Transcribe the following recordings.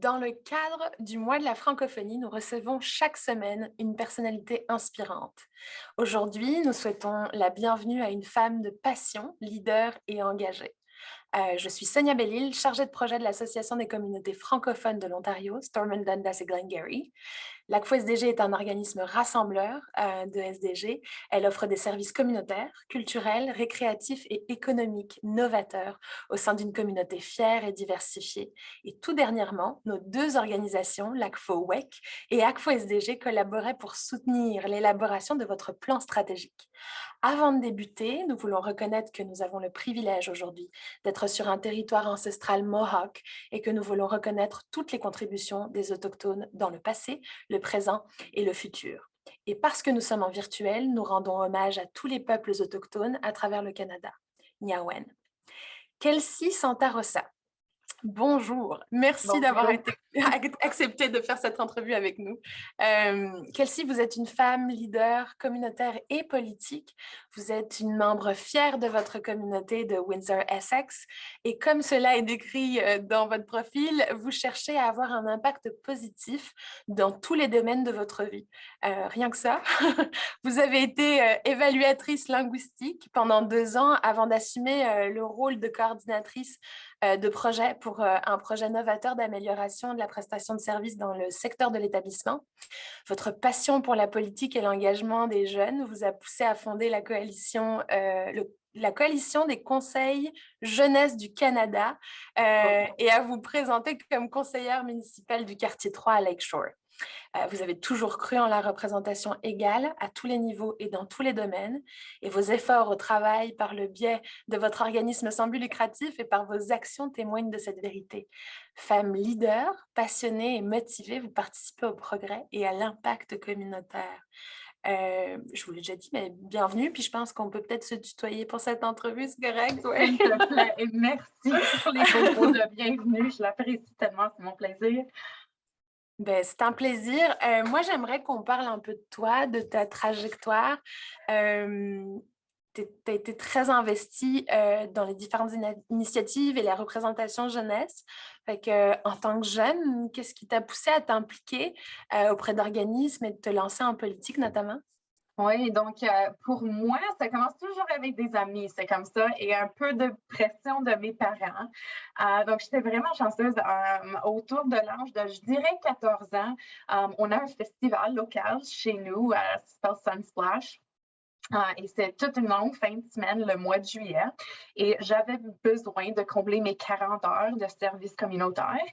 Dans le cadre du mois de la francophonie, nous recevons chaque semaine une personnalité inspirante. Aujourd'hui, nous souhaitons la bienvenue à une femme de passion, leader et engagée. Je suis Sonia Bellil, chargée de projet de l'Association des communautés francophones de l'Ontario, Stormont Dundas et Glengarry. L'ACFO SDG est un organisme rassembleur de SDG. Elle offre des services communautaires, culturels, récréatifs et économiques novateurs au sein d'une communauté fière et diversifiée. Et tout dernièrement, nos deux organisations, l'ACFO WEC et ACFO SDG, collaboraient pour soutenir l'élaboration de votre plan stratégique. Avant de débuter, nous voulons reconnaître que nous avons le privilège aujourd'hui d'être sur un territoire ancestral Mohawk et que nous voulons reconnaître toutes les contributions des Autochtones dans le passé, le présent et le futur. Et parce que nous sommes en virtuel, nous rendons hommage à tous les peuples autochtones à travers le Canada. Niawen. Kelsey Santarossa. Bonjour, merci d'avoir Bonjour. accepté de faire cette entrevue avec nous. Kelsey, vous êtes une femme leader communautaire et politique. Vous êtes une membre fière de votre communauté de Windsor-Essex. Et comme cela est décrit dans votre profil, vous cherchez à avoir un impact positif dans tous les domaines de votre vie. Rien que ça. Vous avez été évaluatrice linguistique pendant 2 ans avant d'assumer le rôle de coordinatrice de projet pour un projet novateur d'amélioration de la prestation de services dans le secteur de l'établissement. Votre passion pour la politique et l'engagement des jeunes vous a poussé à fonder la coalition des conseils jeunesse du Canada et à vous présenter comme conseillère municipale du quartier 3 à Lakeshore. Vous avez toujours cru en la représentation égale à tous les niveaux et dans tous les domaines, et vos efforts au travail par le biais de votre organisme sans but lucratif et par vos actions témoignent de cette vérité. Femme leader, passionnée et motivée, vous participez au progrès et à l'impact communautaire. Je vous l'ai déjà dit, mais bienvenue, puis je pense qu'on peut peut-être se tutoyer pour cette entrevue, c'est correct? S'il Oui. te plaît, et merci pour les beaux mots de bienvenue. Je l'apprécie tellement, c'est mon plaisir. Ben, c'est un plaisir. Moi, j'aimerais qu'on parle un peu de toi, de ta trajectoire. Tu as été très investie dans les différentes initiatives et la représentation jeunesse. Fait que, en tant que jeune, qu'est-ce qui t'a poussé à t'impliquer auprès d'organismes et de te lancer en politique notamment? Oui, donc pour moi, ça commence toujours avec des amis, c'est comme ça, et un peu de pression de mes parents. Donc, j'étais vraiment chanceuse. Autour de l'âge de, je dirais, 14 ans, on a un festival local chez nous, ça s'appelle Sunsplash. Et c'est toute une longue fin de semaine, le mois de juillet. Et j'avais besoin de combler mes 40 heures de service communautaire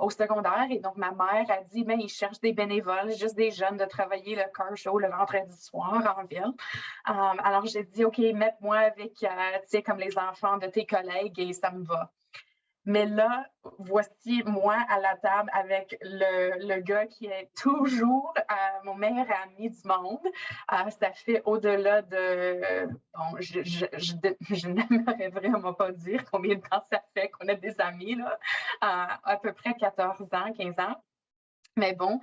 au secondaire. Et donc, ma mère a dit, ben, ils cherchent des bénévoles, juste des jeunes, de travailler le car show le vendredi soir en ville. Alors, j'ai dit, OK, mets-moi avec, tu sais, comme les enfants de tes collègues et ça me va. Mais là, voici moi à la table avec le gars qui est toujours mon meilleur ami du monde. Ça fait au-delà de... Bon, je n'aimerais vraiment pas dire combien de temps ça fait qu'on est des amis, là. À peu près 14 ans, 15 ans. Mais bon,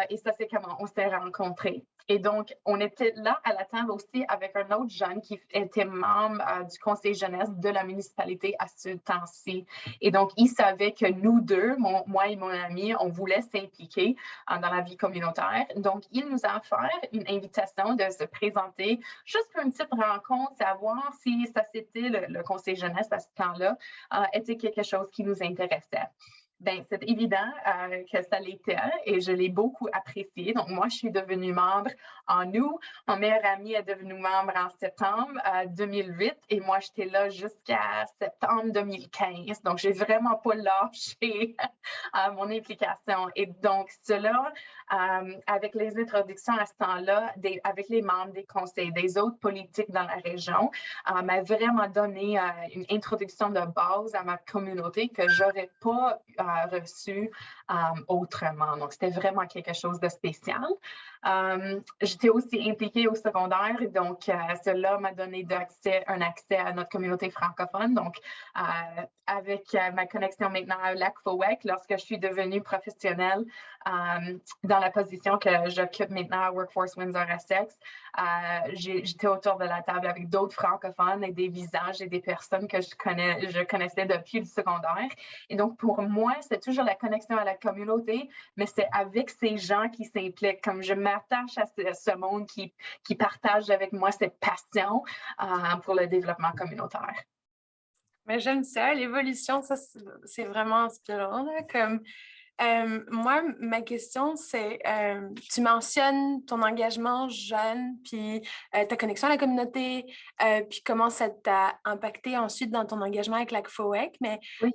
et ça, c'est comment on s'est rencontrés. Et donc, on était là à la table aussi avec un autre jeune qui était membre du conseil jeunesse de la municipalité à ce temps-ci. Et donc, il savait que nous deux, moi et mon ami, on voulait s'impliquer dans la vie communautaire. Donc, il nous a fait une invitation de se présenter juste pour une petite rencontre, savoir si ça c'était le conseil jeunesse à ce temps-là, était quelque chose qui nous intéressait. Ben, c'est évident que ça l'était et je l'ai beaucoup apprécié. Donc, moi, je suis devenue membre en août. Mon meilleur ami est devenu membre en septembre 2008 et moi, j'étais là jusqu'à septembre 2015. Donc, j'ai vraiment pas lâché mon implication. Et donc, cela, avec les introductions à ce temps-là, avec les membres des conseils, des autres politiques dans la région, m'a vraiment donné une introduction de base à ma communauté que j'aurais pas reçu autrement. Donc, c'était vraiment quelque chose de spécial. J'étais aussi impliquée au secondaire, donc cela m'a donné un accès à notre communauté francophone. Donc, avec ma connexion maintenant à l'ACFOWEC, lorsque je suis devenue professionnelle dans la position que j'occupe maintenant à Workforce Windsor-Essex, j'étais autour de la table avec d'autres francophones et des visages et des personnes que je connaissais depuis le secondaire. Et donc, pour moi, c'est toujours la connexion à la communauté, mais c'est avec ces gens qui s'impliquent. Comme je m'attache à ce monde qui partage avec moi cette passion pour le développement communautaire. Mais j'aime ça, l'évolution, ça, c'est vraiment inspirant, là, comme moi, ma question, c'est, tu mentionnes ton engagement jeune, puis ta connexion à la communauté, puis comment ça t'a impacté ensuite dans ton engagement avec la CFOEC, mais Oui.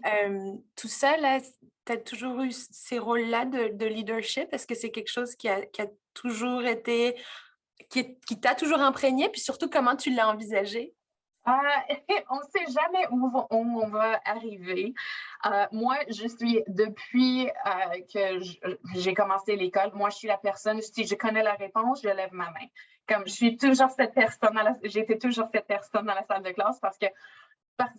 tout ça, là, tu as toujours eu ces rôles-là de leadership. Est-ce que c'est quelque chose qui a toujours été, qui t'a toujours imprégné, puis surtout, comment tu l'as envisagé? On ne sait jamais où on va arriver. Moi, je suis, depuis que j'ai commencé l'école, moi, je suis la personne, si je connais la réponse, je lève ma main. Comme je suis toujours cette personne, j'étais toujours cette personne dans la salle de classe parce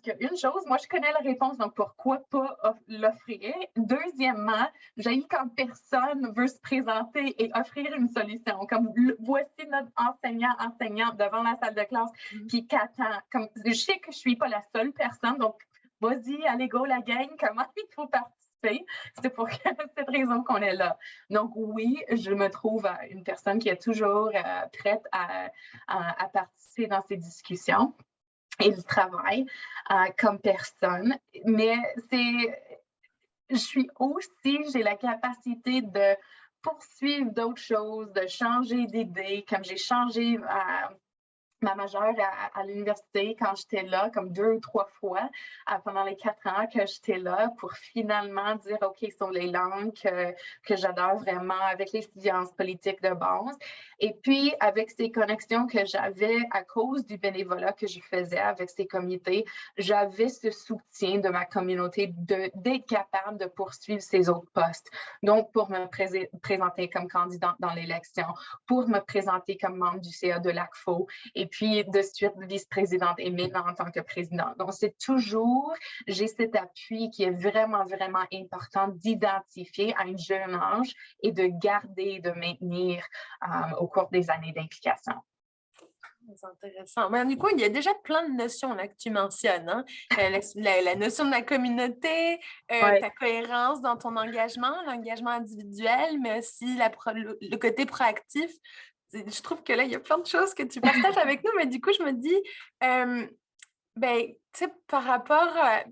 qu'une chose, moi, je connais la réponse, donc pourquoi pas l'offrir? Deuxièmement, j'ai quand personne veut se présenter et offrir une solution. Comme voici notre enseignant devant la salle de classe, puis qu'attend. Comme je sais que je suis pas la seule personne, donc vas-y, allez go la gang, comment il faut participer? C'est pour cette raison qu'on est là. Donc oui, je me trouve une personne qui est toujours prête à participer dans ces discussions et le travail comme personne. Mais j'ai la capacité de poursuivre d'autres choses, de changer d'idées, comme j'ai changé ma majeure à l'université quand j'étais là, comme 2 ou 3 fois pendant les 4 ans que j'étais là pour finalement dire, OK, sur les langues que j'adore vraiment avec les sciences politiques de base. Et puis, avec ces connexions que j'avais à cause du bénévolat que je faisais avec ces comités, j'avais ce soutien de ma communauté d'être capable de poursuivre ces autres postes. Donc, pour me présenter comme candidate dans l'élection, pour me présenter comme membre du CA de l'ACFO, et puis de suite vice-présidente et maintenant en tant que présidente. Donc, j'ai cet appui qui est vraiment, vraiment important d'identifier à un jeune âge et de garder, de maintenir au cours des années d'implication. C'est intéressant. Mais du coup, il y a déjà plein de notions là, que tu mentionnes. Hein? La notion de la communauté, ta cohérence dans ton engagement, l'engagement individuel, mais aussi le côté proactif. Je trouve que là, il y a plein de choses que tu partages avec nous, mais du coup, je me dis, ben, tu sais, par rapport à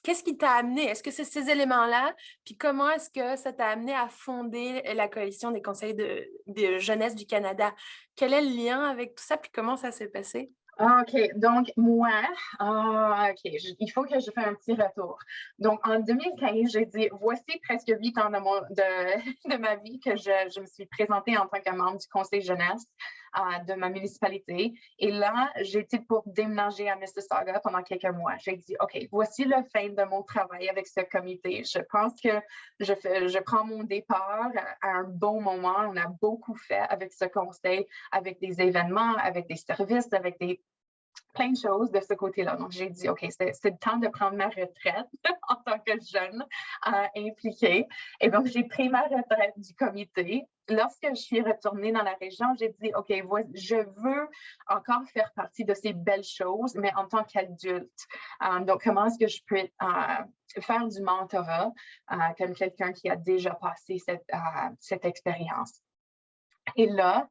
qu'est-ce qui t'a amené? Est-ce que c'est ces éléments-là? Puis comment est-ce que ça t'a amené à fonder la Coalition des conseils de jeunesse du Canada? Quel est le lien avec tout ça? Puis comment ça s'est passé? OK. Donc, moi, il faut que je fasse un petit retour. Donc, en 2015, j'ai dit, voici presque 8 ans de ma vie que je me suis présentée en tant que membre du conseil jeunesse de ma municipalité. Et là, j'étais pour déménager à Mississauga pendant quelques mois. J'ai dit, OK, voici la fin de mon travail avec ce comité. Je pense que je prends mon départ à un bon moment. On a beaucoup fait avec ce conseil, avec des événements, avec des services, avec plein de choses de ce côté-là. Donc, j'ai dit, OK, c'est le temps de prendre ma retraite en tant que jeune impliquée. Et donc, j'ai pris ma retraite du comité. Lorsque je suis retournée dans la région, j'ai dit, OK, je veux encore faire partie de ces belles choses, mais en tant qu'adulte. Donc, comment est-ce que je peux faire du mentorat comme quelqu'un qui a déjà passé cette expérience? Et là,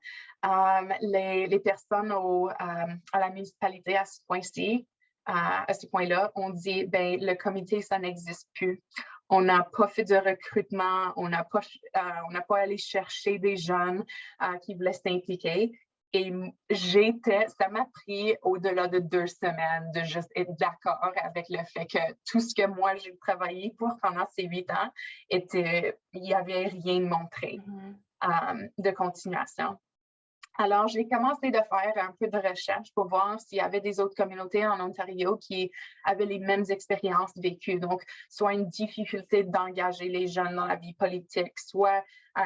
les personnes à la municipalité à ce point-ci, à ce point-là, on dit, ben le comité, ça n'existe plus. On n'a pas fait de recrutement, on n'a pas allé chercher des jeunes qui voulaient s'impliquer. Et ça m'a pris au-delà de 2 semaines de juste être d'accord avec le fait que tout ce que moi j'ai travaillé pour pendant ces 8 ans, il n'y avait rien de montré. De continuation. Alors, j'ai commencé de faire un peu de recherche pour voir s'il y avait des autres communautés en Ontario qui avaient les mêmes expériences vécues. Donc, soit une difficulté d'engager les jeunes dans la vie politique, soit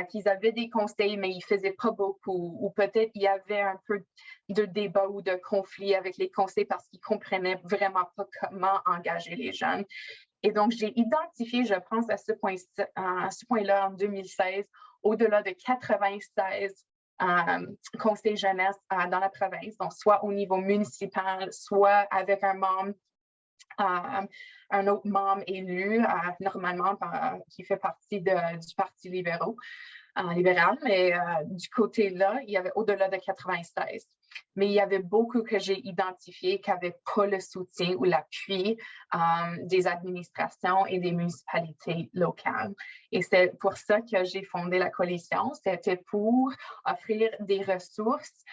qu'ils avaient des conseils, mais ils ne faisaient pas beaucoup, ou peut-être il y avait un peu de débat ou de conflit avec les conseils parce qu'ils ne comprenaient vraiment pas comment engager les jeunes. Et donc, j'ai identifié, je pense, à ce point-là, en 2016, au-delà de 96 conseils jeunesse dans la province, donc soit au niveau municipal, soit avec un membre un autre membre élu, normalement, qui fait partie du Parti libéral, mais du côté-là, il y avait au-delà de 96. Mais il y avait beaucoup que j'ai identifiés qui n'avaient pas le soutien ou l'appui des administrations et des municipalités locales. Et c'est pour ça que j'ai fondé la coalition. C'était pour offrir des ressources,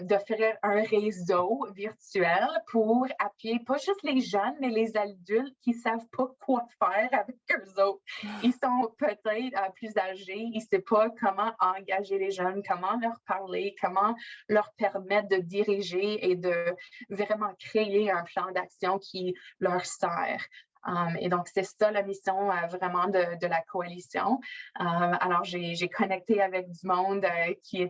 d'offrir un réseau virtuel pour appuyer pas juste les jeunes, mais les adultes qui ne savent pas quoi faire avec eux autres. Ils sont peut-être plus âgés, ils ne savent pas comment engager les jeunes, comment leur parler, comment leur permettre de diriger et de vraiment créer un plan d'action qui leur sert. Et donc, c'est ça la mission vraiment de la coalition. Alors, j'ai connecté avec du monde qui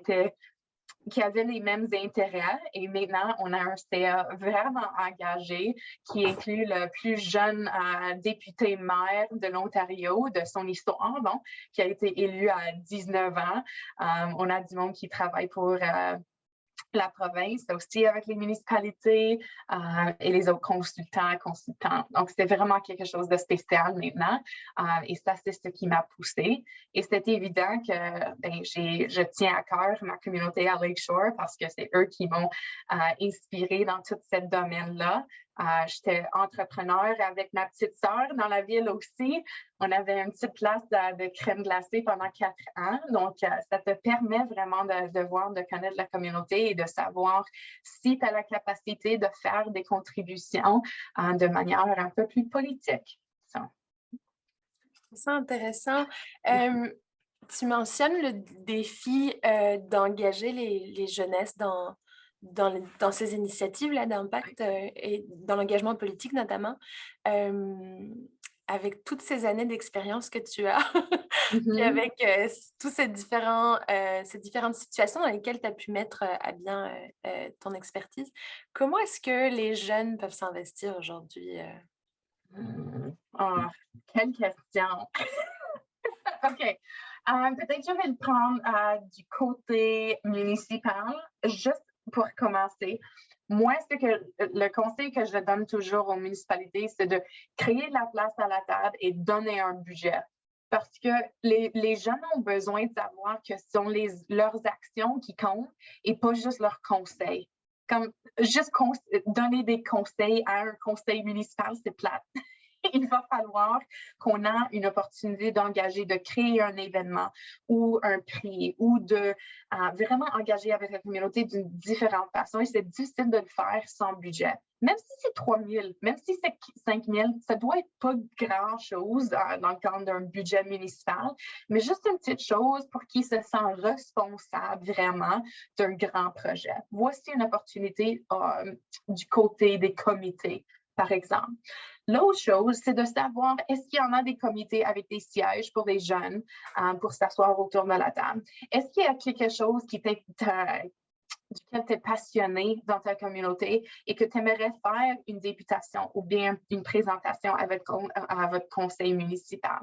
avait les mêmes intérêts et maintenant, on a un CA vraiment engagé qui inclut le plus jeune député maire de l'Ontario de son histoire, donc, qui a été élu à 19 ans. On a du monde qui travaille pour la province, aussi avec les municipalités et les autres consultants. Donc, c'est vraiment quelque chose de spécial maintenant. Et ça, c'est ce qui m'a poussée. Et c'est évident que je tiens à cœur ma communauté à Lakeshore parce que c'est eux qui m'ont inspirée dans tout ce domaine-là. J'étais entrepreneur avec ma petite sœur dans la ville aussi. On avait une petite place de crème glacée pendant 4 ans. Donc, ça te permet vraiment de connaître la communauté et de savoir si tu as la capacité de faire des contributions de manière un peu plus politique. C'est intéressant. Tu mentionnes le défi d'engager les jeunesses dans ces initiatives-là d'impact et dans l'engagement politique notamment, avec toutes ces années d'expérience que tu as, puis avec toutes ces différentes situations dans lesquelles tu as pu mettre à bien ton expertise. Comment est-ce que les jeunes peuvent s'investir aujourd'hui? Oh, quelle question! OK. Peut-être que je vais le prendre du côté municipal, juste pour commencer. Moi, le conseil que je donne toujours aux municipalités, c'est de créer de la place à la table et donner un budget. Parce que les jeunes ont besoin de savoir que ce sont leurs actions qui comptent et pas juste leurs conseils. Comme juste donner des conseils à un conseil municipal, c'est plate. Il va falloir qu'on ait une opportunité d'engager, de créer un événement ou un prix ou de vraiment engager avec la communauté d'une différente façon. Et c'est difficile de le faire sans budget. Même si c'est 3 000, même si c'est 5 000, ça doit être pas grand-chose dans le cadre d'un budget municipal, mais juste une petite chose pour qu'ils se sentent responsables vraiment d'un grand projet. Voici une opportunité du côté des comités, par exemple. L'autre chose, c'est de savoir, est-ce qu'il y en a des comités avec des sièges pour les jeunes pour s'asseoir autour de la table? Est-ce qu'il y a quelque chose duquel tu es passionné dans ta communauté et que tu aimerais faire une députation ou bien une présentation à votre conseil municipal?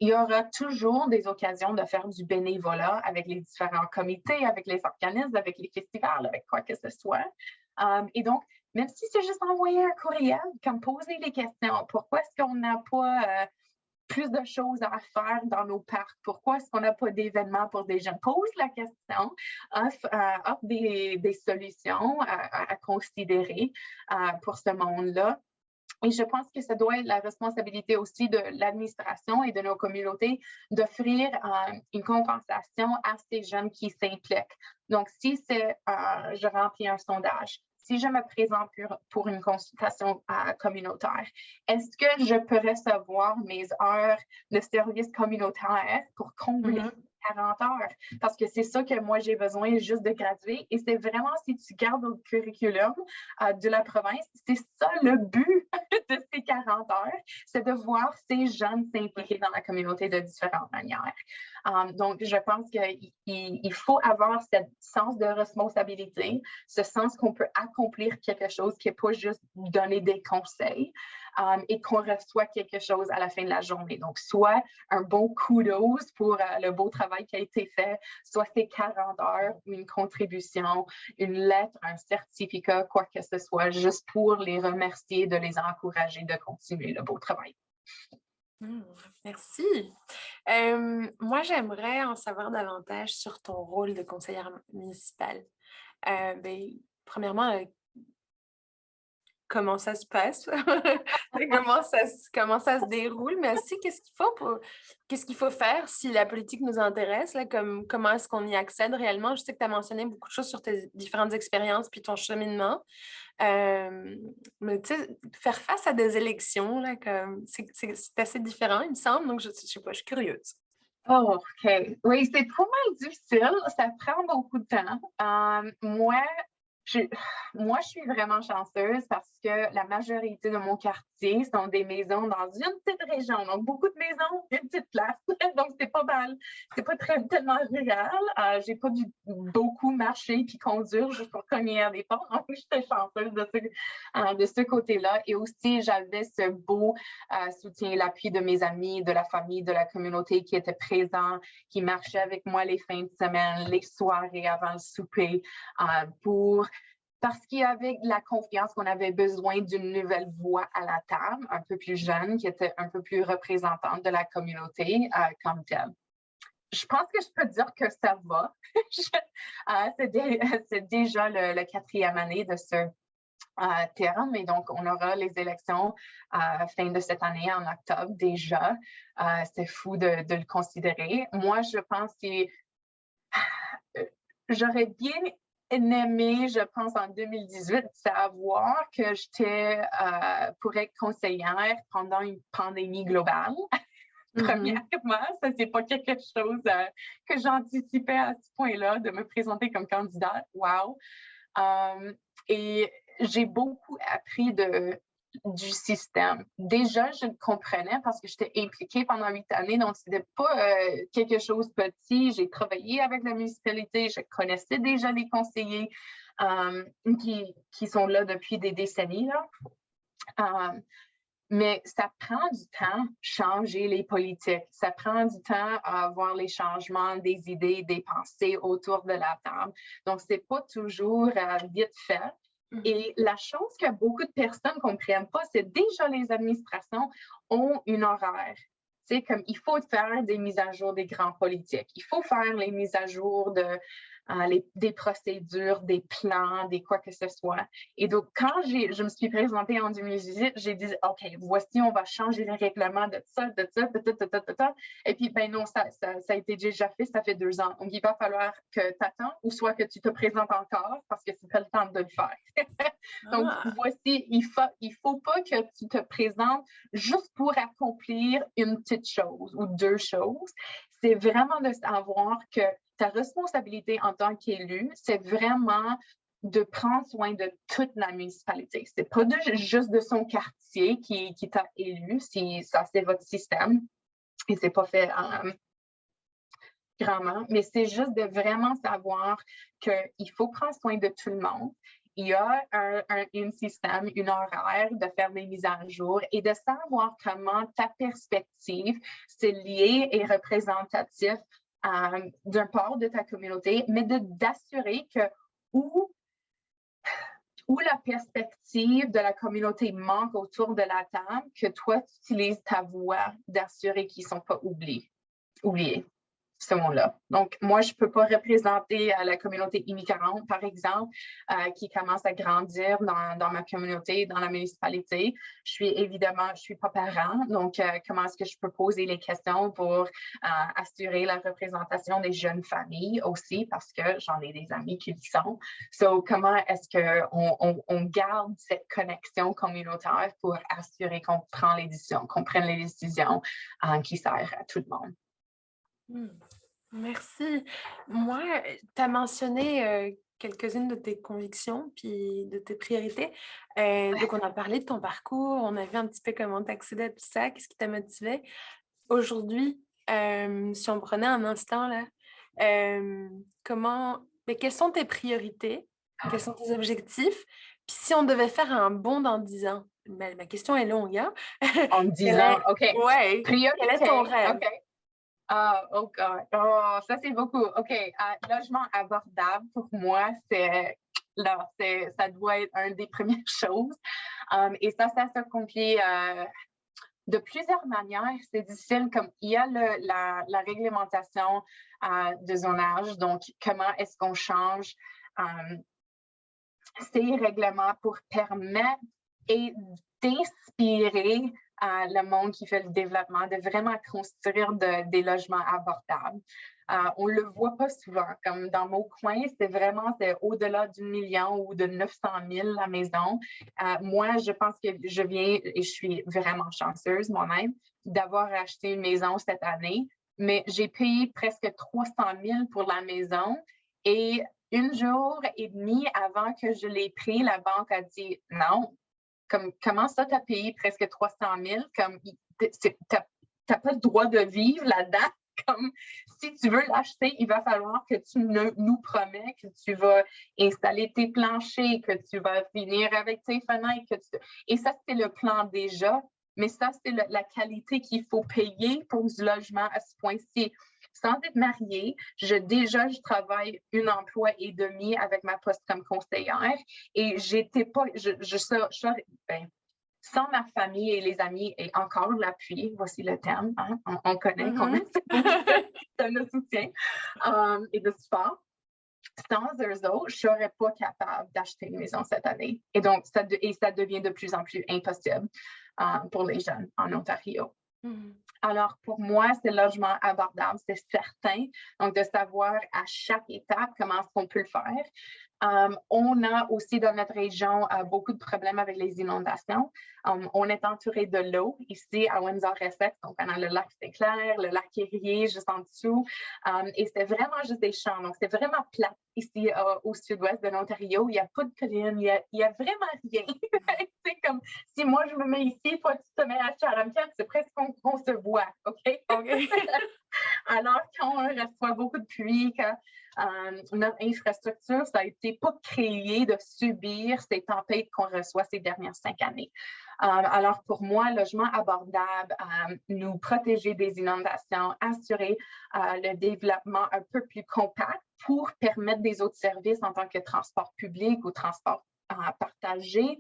Il y aura toujours des occasions de faire du bénévolat avec les différents comités, avec les organismes, avec les festivals, avec quoi que ce soit. Et donc, même si c'est juste envoyer un courriel, comme poser des questions, pourquoi est-ce qu'on n'a pas plus de choses à faire dans nos parcs? Pourquoi est-ce qu'on n'a pas d'événements pour des jeunes? Pose la question, offre des solutions à considérer pour ce monde-là. Et je pense que ça doit être la responsabilité aussi de l'administration et de nos communautés d'offrir une compensation à ces jeunes qui s'impliquent. Donc, si je remplis un sondage, si je me présente pour une consultation communautaire, est-ce que je peux recevoir mes heures de service communautaire pour combler 40 heures? Parce que c'est ça que moi, j'ai besoin juste de graduer. Et c'est vraiment, si tu gardes le curriculum de la province, c'est ça le but de ces 40 heures, c'est de voir ces jeunes s'impliquer dans la communauté de différentes manières. Donc, je pense qu'il faut avoir ce sens de responsabilité, ce sens qu'on peut accomplir quelque chose qui n'est pas juste donner des conseils. et qu'on reçoit quelque chose à la fin de la journée. Donc, soit un bon kudos pour le beau travail qui a été fait, soit c'est 40 heures, une contribution, une lettre, un certificat, quoi que ce soit, juste pour les remercier, de les encourager de continuer le beau travail. Merci. Moi, j'aimerais en savoir davantage sur ton rôle de conseillère municipale. Premièrement, comment ça se passe, comment ça se déroule, mais aussi qu'est-ce qu'il faut faire si la politique nous intéresse, là, comment est-ce qu'on y accède réellement. Je sais que tu as mentionné beaucoup de choses sur tes différentes expériences puis ton cheminement. Mais tu sais, faire face à des élections, là, c'est assez différent, il me semble, donc je sais pas, je suis curieuse. Oh, OK. Oui, c'est pas mal difficile. Ça prend beaucoup de temps. Je, moi, je suis vraiment chanceuse parce que la majorité de mon quartier sont des maisons dans une petite région. Donc, beaucoup de maisons, une petite place. Donc, c'est pas mal. C'est pas tellement rural. J'ai pas dû beaucoup marcher puis conduire juste pour cogner à des portes. Donc, j'étais chanceuse de ce côté-là. Et aussi, j'avais ce beau soutien et l'appui de mes amis, de la famille, de la communauté qui étaient présents, qui marchaient avec moi les fins de semaine, les soirées avant le souper parce qu'il y avait la confiance qu'on avait besoin d'une nouvelle voix à la table, un peu plus jeune, qui était un peu plus représentante de la communauté comme telle. Je pense que je peux dire que ça va. C'est déjà le 4e année de ce terme, mais donc on aura les élections fin de cette année, en octobre déjà. C'est fou de le considérer. Moi, je pense que j'aurais bien aimé, je pense, en 2018, savoir que j'étais pour être conseillère pendant une pandémie globale. Premièrement, ça, c'est pas quelque chose que j'anticipais à ce point-là, de me présenter comme candidate. Wow! Et j'ai beaucoup appris du système. Déjà, je le comprenais parce que j'étais impliquée pendant 8 années, donc c'était pas quelque chose de petit. J'ai travaillé avec la municipalité, je connaissais déjà les conseillers qui sont là depuis des décennies. Mais ça prend du temps changer les politiques. Ça prend du temps à voir les changements des idées, des pensées autour de la table. Donc, c'est pas toujours vite fait. Et la chose que beaucoup de personnes ne comprennent pas, c'est déjà les administrations ont une horaire. C'est comme il faut faire des mises à jour des grands politiques. Il faut faire les mises à jour des procédures, des plans, des quoi que ce soit. Et donc, quand je me suis présentée en 2018, j'ai dit, OK, voici, on va changer les règlements de ça, de ça, de ça, de ça, de ça. Et puis, ben non, ça a été déjà fait, ça fait 2 ans. Donc, il va falloir que tu attends ou soit que tu te présentes encore parce que c'est pas le temps de le faire. Donc, voici, il faut pas que tu te présentes juste pour accomplir une petite chose ou 2 choses. C'est vraiment de savoir que ta responsabilité en tant qu'élu, c'est vraiment de prendre soin de toute la municipalité. C'est pas juste de son quartier qui t'a élu, si ça c'est votre système et c'est pas fait grandement, mais c'est juste de vraiment savoir qu'il faut prendre soin de tout le monde. Il y a un système, une horaire de faire des mises à jour et de savoir comment ta perspective c'est lié et représentatif d'un part de ta communauté, mais d'assurer que où la perspective de la communauté manque autour de la table, que toi, tu utilises ta voix d'assurer qu'ils ne sont pas oubliés. Ce monde-là. Donc, moi, je ne peux pas représenter la communauté immigrante, par exemple, qui commence à grandir dans ma communauté, dans la municipalité. Je suis pas parent, donc comment est-ce que je peux poser les questions pour assurer la représentation des jeunes familles aussi, parce que j'en ai des amis qui le sont. So, comment est-ce qu'on garde cette connexion communautaire pour assurer qu'on prenne les décisions qui servent à tout le monde? Merci. Moi, tu as mentionné quelques-unes de tes convictions puis de tes priorités. Donc, on a parlé de ton parcours, on a vu un petit peu comment tu accédais à tout ça, qu'est-ce qui t'a motivé. Aujourd'hui, si on prenait un instant, là, quelles sont tes priorités? Quels sont tes objectifs? Puis si on devait faire un bond dans 10 ans, ma question est longue, hein? En me Quel disant, est OK, ouais, quel est ton priorité, rêve? OK. Ah, oh God. Oh, ça, c'est beaucoup. OK. Logement abordable, pour moi, ça doit être une des premières choses. Et ça s'accomplit de plusieurs manières. C'est difficile, comme il y a la réglementation de zonage. Donc, comment est-ce qu'on change ces règlements pour permettre et d'inspirer le monde qui fait le développement de vraiment construire des logements abordables. On ne le voit pas souvent. Comme dans mon coin, c'est au-delà du million ou de 900 000 la maison. Moi, je pense que je viens, et je suis vraiment chanceuse moi-même, d'avoir acheté une maison cette année, mais j'ai payé presque 300 000 pour la maison et un jour et demi avant que je l'ai pris, la banque a dit non. Comment ça, tu as payé presque 300 000? Tu n'as pas le droit de vivre là-dedans. Comme, si tu veux l'acheter, il va falloir que tu nous promets que tu vas installer tes planchers, que tu vas finir avec tes fenêtres. Et ça, c'est le plan déjà. Mais ça, c'est la qualité qu'il faut payer pour du logement à ce point-ci. Sans être mariée, je travaille un emploi et demi avec ma poste comme conseillère et j'étais pas, sans ma famille et les amis et encore l'appui, voici le terme, hein, on connaît qu'on a de soutien et de support. Sans eux autres, je ne serais pas capable d'acheter une maison cette année. Et donc, ça devient de plus en plus impossible pour les jeunes en Ontario. Alors, pour moi, c'est le logement abordable, c'est certain. Donc, de savoir à chaque étape comment est-ce qu'on peut le faire. On a aussi dans notre région beaucoup de problèmes avec les inondations. On est entouré de l'eau ici à Windsor-Essex. Donc, on a le lac Saint-Clair, le lac Erie juste en dessous. Et c'est vraiment juste des champs. Donc, c'est vraiment plat ici au sud-ouest de l'Ontario. Il n'y a pas de collines, il y a vraiment rien. C'est comme si moi, je me mets ici, toi, tu te mets à Chatham-Kent, c'est presque qu'on se voit. OK? Alors, quand on reçoit beaucoup de pluie, notre infrastructure, ça n'a été pas créé de subir ces tempêtes qu'on reçoit ces dernières 5 années. Alors, pour moi, logement abordable, nous protéger des inondations, assurer le développement un peu plus compact pour permettre des autres services en tant que transport public ou transport partagé,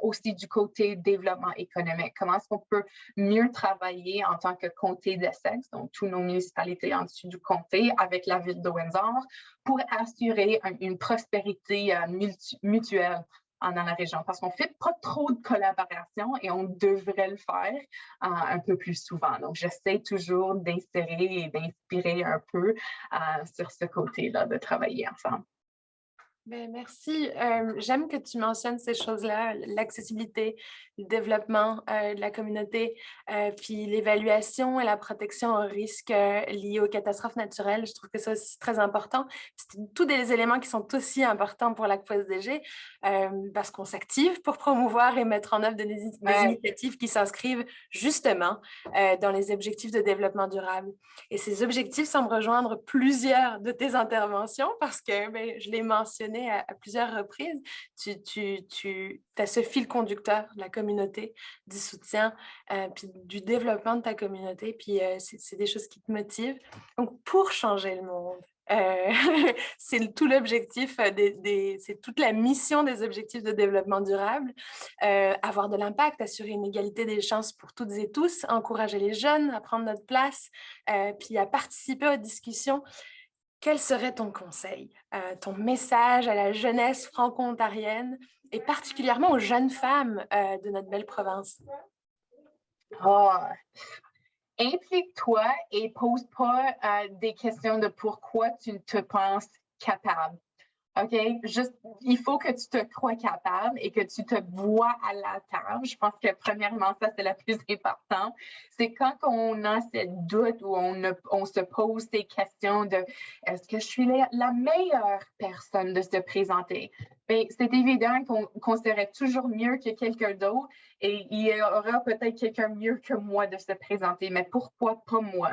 aussi du côté développement économique. Comment est-ce qu'on peut mieux travailler en tant que comté d'Essex, donc toutes nos municipalités en dessous du comté, avec la ville de Windsor, pour assurer une prospérité mutuelle dans la région, parce qu'on ne fait pas trop de collaboration et on devrait le faire un peu plus souvent. Donc, j'essaie toujours d'insérer et d'inspirer un peu sur ce côté-là, de travailler ensemble. Ben, merci. J'aime que tu mentionnes ces choses-là, l'accessibilité, le développement de la communauté, puis l'évaluation et la protection aux risques liés aux catastrophes naturelles. Je trouve que ça aussi, c'est très important. C'est tous des éléments qui sont aussi importants pour la QSDG parce qu'on s'active pour promouvoir et mettre en œuvre des initiatives qui s'inscrivent justement dans les objectifs de développement durable. Et ces objectifs semblent rejoindre plusieurs de tes interventions parce que, ben, je l'ai mentionné à plusieurs reprises, tu as ce fil conducteur de la communauté, du soutien, puis du développement de ta communauté, puis c'est des choses qui te motivent. Donc, pour changer le monde, c'est tout l'objectif, c'est toute la mission des objectifs de développement durable, avoir de l'impact, assurer une égalité des chances pour toutes et tous, encourager les jeunes à prendre notre place, puis à participer aux discussions. Quel serait ton conseil, ton message à la jeunesse franco-ontarienne et particulièrement aux jeunes femmes de notre belle province? Oh, implique-toi et pose pas des questions de pourquoi tu te penses capable. OK? Juste, il faut que tu te crois capable et que tu te vois à la table. Je pense que premièrement, ça, c'est la plus importante. C'est quand on a cette doute ou on se pose des questions de est-ce que je suis la meilleure personne de se présenter? Bien, c'est évident qu'on serait toujours mieux que quelqu'un d'autre et il y aura peut-être quelqu'un mieux que moi de se présenter, mais pourquoi pas moi?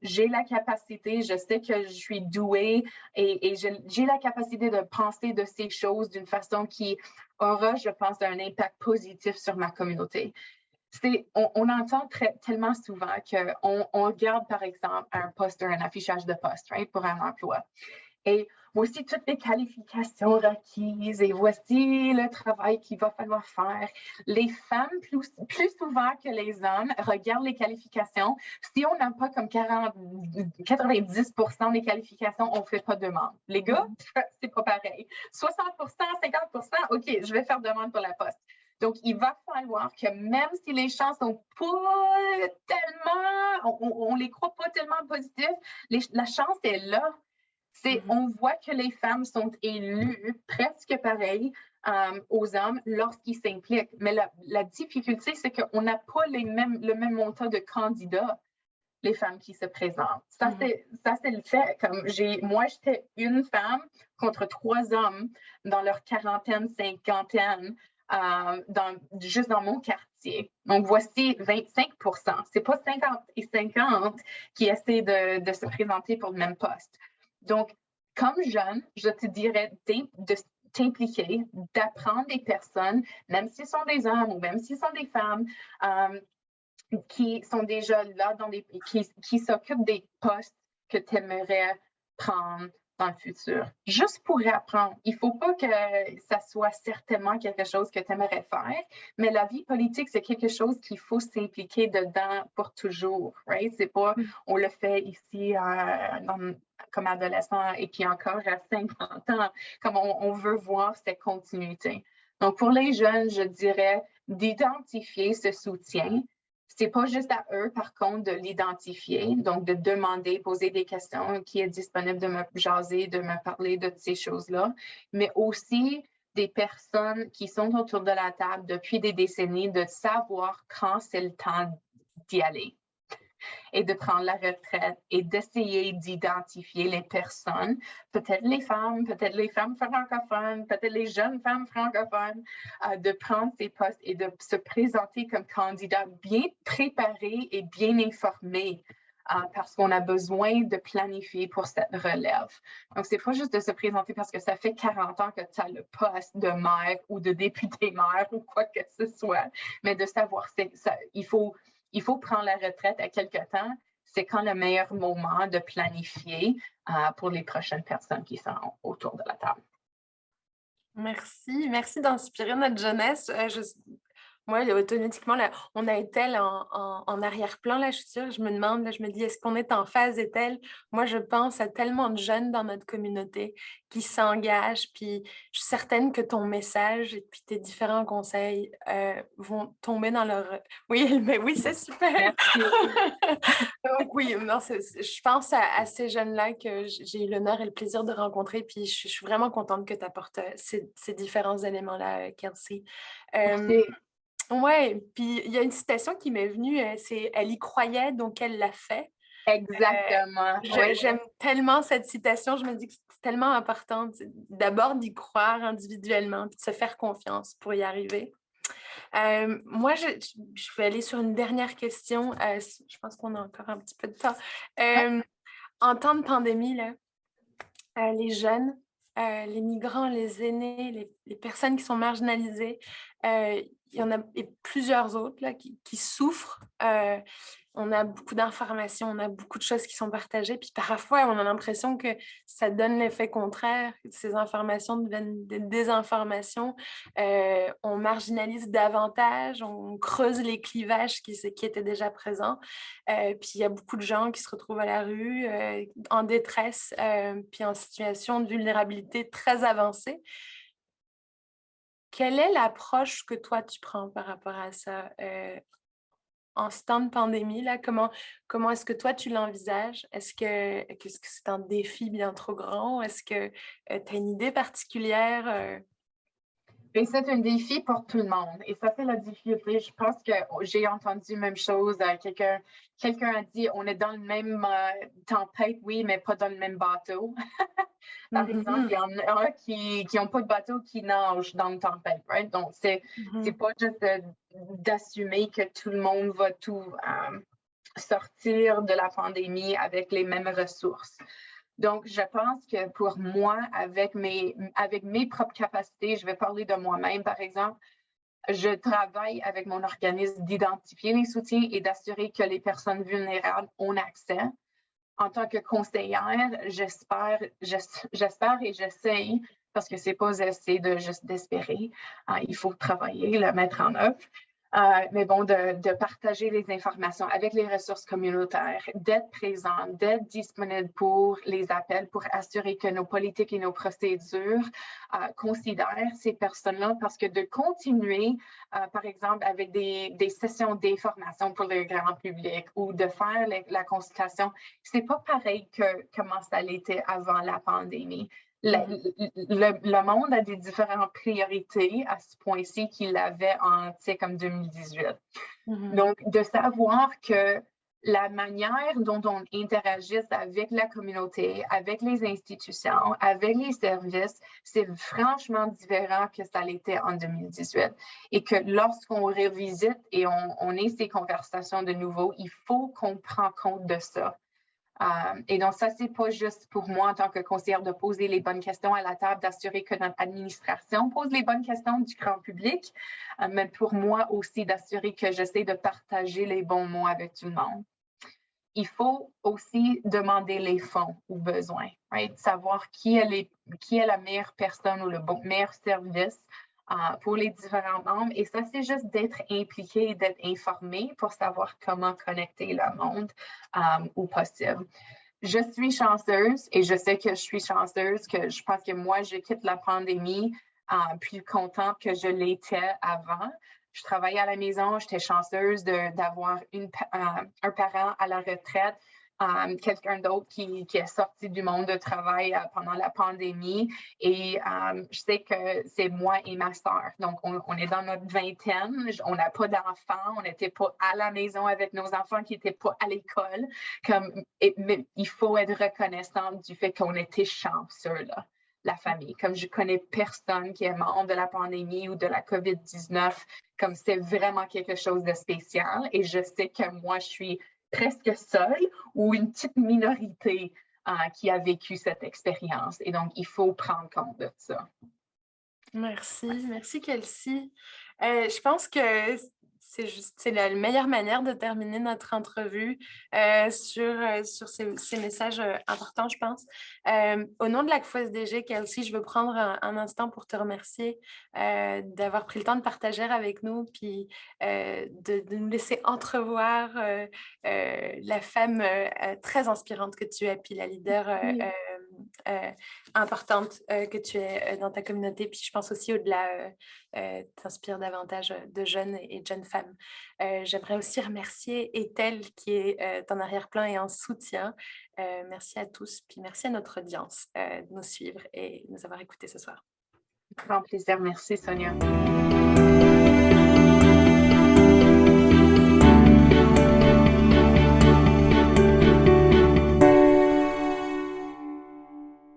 j'ai la capacité, je sais que je suis douée et j'ai la capacité de penser de ces choses d'une façon qui aura, je pense, un impact positif sur ma communauté. On entend tellement souvent qu'on regarde, par exemple, un poster, un affichage de poste, right, pour un emploi. Et voici toutes les qualifications requises et voici le travail qu'il va falloir faire. Les femmes, plus souvent que les hommes, regardent les qualifications. Si on n'a pas comme 90% des qualifications, on ne fait pas de demande. Les gars, c'est pas pareil. 60%, 50%, OK, je vais faire demande pour la poste. Donc, il va falloir que même si les chances sont pas tellement, on les croit pas tellement positives, la chance est là. On voit que les femmes sont élues presque pareil aux hommes lorsqu'ils s'impliquent. Mais la difficulté, c'est qu'on n'a pas le même montant de candidats, les femmes qui se présentent. Ça, c'est le fait. Moi, j'étais une femme contre 3 hommes dans leur quarantaine, cinquantaine, juste dans mon quartier. Donc, voici 25%. C'est pas 50 et 50 qui essaient de se présenter pour le même poste. Donc, comme jeune, je te dirais de t'impliquer, d'apprendre des personnes, même s'ils sont des hommes ou même s'ils sont des femmes, qui sont déjà là, qui s'occupent des postes que tu aimerais prendre dans le futur. Juste pour apprendre. Il ne faut pas que ça soit certainement quelque chose que tu aimerais faire, mais la vie politique, c'est quelque chose qu'il faut s'impliquer dedans pour toujours. Right? C'est pas, on le fait ici comme adolescent et puis encore à 50 ans, comme on veut voir cette continuité. Donc, pour les jeunes, je dirais d'identifier ce soutien. C'est pas juste à eux, par contre, de l'identifier, donc de demander, poser des questions, qui est disponible de me jaser, de me parler de ces choses-là, mais aussi des personnes qui sont autour de la table depuis des décennies, de savoir quand c'est le temps d'y aller et de prendre la retraite et d'essayer d'identifier les personnes, peut-être les femmes francophones, peut-être les jeunes femmes francophones, de prendre ces postes et de se présenter comme candidat bien préparé et bien informé. Parce qu'on a besoin de planifier pour cette relève. Donc, c'est pas juste de se présenter parce que ça fait 40 ans que tu as le poste de maire ou de député maire ou quoi que ce soit, mais de savoir il faut prendre la retraite à quelque temps. C'est quand le meilleur moment de planifier pour les prochaines personnes qui sont autour de la table. Merci d'inspirer notre jeunesse. Moi, automatiquement, là, on a est-elle en arrière-plan, là, je suis sûre, je me demande, là, je me dis, est-ce qu'on est en phase est-elle? Moi, je pense à tellement de jeunes dans notre communauté qui s'engagent, puis je suis certaine que ton message et puis tes différents conseils vont tomber dans leur... Oui, mais oui, c'est super! Merci. Donc oui, non, je pense à ces jeunes-là que j'ai eu l'honneur et le plaisir de rencontrer, puis je suis vraiment contente que tu apportes ces différents éléments-là, Kelsey. Merci. Oui, puis il y a une citation qui m'est venue, c'est « Elle y croyait, donc elle l'a fait ». Exactement. J'aime tellement cette citation, je me dis que c'est tellement important d'abord d'y croire individuellement, puis de se faire confiance pour y arriver. Moi, je vais aller sur une dernière question. Je pense qu'on a encore un petit peu de temps. En temps de pandémie, là, les jeunes, les migrants, les aînés, les personnes qui sont marginalisées, il y en a plusieurs autres là, qui souffrent. On a beaucoup d'informations, on a beaucoup de choses qui sont partagées, puis parfois on a l'impression que ça donne l'effet contraire, que ces informations deviennent des désinformations, on marginalise davantage, on creuse les clivages qui étaient déjà présents, puis il y a beaucoup de gens qui se retrouvent à la rue, en détresse, puis en situation de vulnérabilité très avancée. Quelle est l'approche que toi, tu prends par rapport à ça en ce temps de pandémie? Là, comment est-ce que toi, tu l'envisages? Est-ce que c'est un défi bien trop grand? Est-ce que tu as une idée particulière? Et c'est un défi pour tout le monde. Et ça, c'est la difficulté. Je pense que j'ai entendu la même chose. Quelqu'un a dit, on est dans le même tempête, oui, mais pas dans le même bateau. Par exemple, il y en a qui n'ont pas de bateau qui nagent dans le tempête, right? Donc, c'est pas juste d'assumer que tout le monde va tout sortir de la pandémie avec les mêmes ressources. Donc, je pense que pour moi, avec mes propres capacités, je vais parler de moi-même, par exemple, je travaille avec mon organisme d'identifier les soutiens et d'assurer que les personnes vulnérables ont accès. En tant que conseillère, j'espère et j'essaye, parce que c'est pas assez de juste d'espérer, il faut travailler, le mettre en œuvre. Mais bon, de partager les informations avec les ressources communautaires, d'être présent, d'être disponible pour les appels, pour assurer que nos politiques et nos procédures considèrent ces personnes-là, parce que de continuer, par exemple, avec des sessions d'information pour le grand public ou de faire la consultation, c'est pas pareil que comment ça l'était avant la pandémie. Le monde a des différentes priorités à ce point-ci qu'il avait en, comme 2018. Donc, de savoir que la manière dont on interagit avec la communauté, avec les institutions, avec les services, c'est franchement différent que ça l'était en 2018. Et que lorsqu'on revisite et on ait ces conversations de nouveau, il faut qu'on prenne compte de ça. Et donc, ça, c'est pas juste pour moi en tant que conseillère de poser les bonnes questions à la table, d'assurer que notre administration pose les bonnes questions du grand public, mais pour moi aussi d'assurer que j'essaie de partager les bons mots avec tout le monde. Il faut aussi demander les fonds ou besoins, right? Savoir qui est la meilleure personne ou le meilleur service pour les différents membres. Et ça, c'est juste d'être impliqué et d'être informé pour savoir comment connecter le monde au possible. Je suis chanceuse et je sais que je suis chanceuse, que je pense que moi, je quitte la pandémie plus contente que je l'étais avant. Je travaillais à la maison, j'étais chanceuse d'avoir un parent à la retraite, quelqu'un d'autre qui est sorti du monde de travail pendant la pandémie. Et je sais que c'est moi et ma sœur. Donc, on est dans notre vingtaine, on n'a pas d'enfants, on n'était pas à la maison avec nos enfants qui n'étaient pas à l'école. Mais il faut être reconnaissant du fait qu'on était chanceux, là, la famille. Comme je connais personne qui est mort de la pandémie ou de la COVID-19, comme c'est vraiment quelque chose de spécial. Et je sais que moi, je suis presque seule ou une petite minorité qui a vécu cette expérience. Et donc, il faut prendre compte de ça. Merci Kelsey. Je pense que c'est la meilleure manière de terminer notre entrevue sur ces messages importants, je pense. Au nom de la FOSDG, Kelsey, je veux prendre un instant pour te remercier d'avoir pris le temps de partager avec nous, puis de nous laisser entrevoir la femme très inspirante que tu es, puis la leader importante que tu es dans ta communauté. Puis je pense aussi au-delà, t'inspires davantage de jeunes et de jeunes femmes. J'aimerais aussi remercier Ethel qui est en arrière-plan et en soutien. Merci à tous, puis merci à notre audience de nous suivre et de nous avoir écoutés ce soir. Grand plaisir. Merci, Sonia.